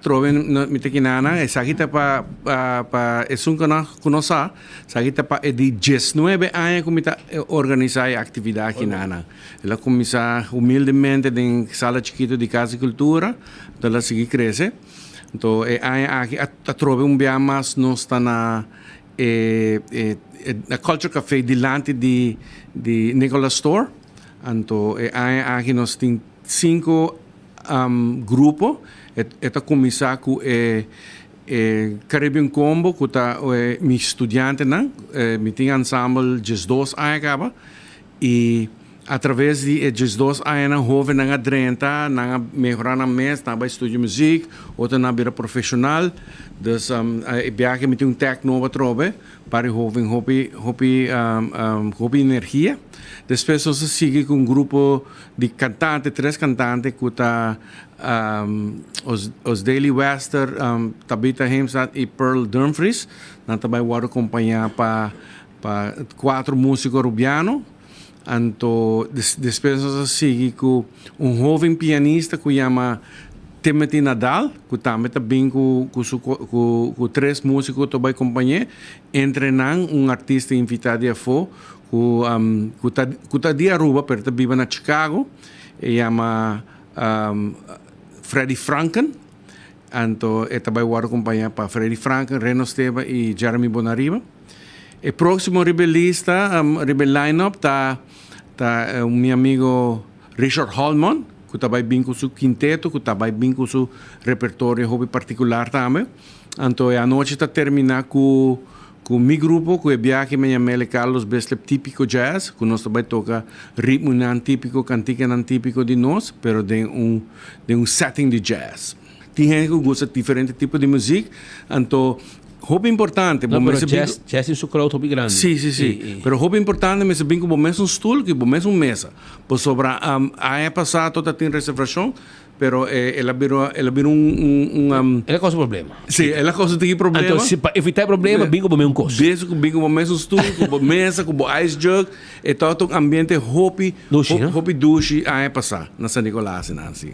trove mitekinana sakita pa esun kunosa sakita pa di 19 anos kumita organizar atividade kinana. Ela começa humildemente em sala chiquita de casa e cultura, ela seguir cresce. Então aqui a trove mais não está na a Culture Café delante de Nicholas Store. Então aqui nós temos 5 grupos. Esta começar com Caribbean Combo, que tá meu estudante não, me tem ensemble just 2 anos e através de just 2 anos jovem na 30, na melhorar na mês, na vai estudar música, outra na vida profissional, então viaje me tem novo trove para jovem hobby energia. Depois nós seguimos com grupo de cantantes, 3 cantantes que tá os Daily Western, Tabitha Hemstad e Pearl Dumfries. Nós também vamos acompanhar para 4 músicos rubianos. Então, depois nós seguimos com jovem pianista que chama Timothy Nadal, que também com 3 músicos que vai acompanhar. Entrenando artista invitado a fora, que está de Aruba, pero vive na Chicago, chama Freddie Franken. Então, também vou acompanhar para Freddie Franken, Reno Esteva e Jeremy Bonariba. O próximo rebelista, line-up, está meu amigo Richard Holman, que também vem com seu quinteto, que também vem com seu repertório hobby particular também. Então, a noite está terminando com meu grupo, que é viaje me chama Carlos Beslep Típico Jazz, que nós também toca ritmo não típico, cantica não típico de nós, mas de setting de jazz. Tem gente que gosta de diferentes tipos de música, então hobby importante. Não, mas jazz é um crowd hobby grande. Sim. Mas hobby importante, mas bem como mesmo stool, que mesmo mesa. Por sobre a ano passada toda tem reservação, pero ela virou Ela causa problema. Sim, ela causa problema. Então, se para evitar problema, bingo para um costo. Bingo para mesmo stool, com mesa, com ice jug, e todo ambiente hobby douche a ano passada na San Nicolás, assim.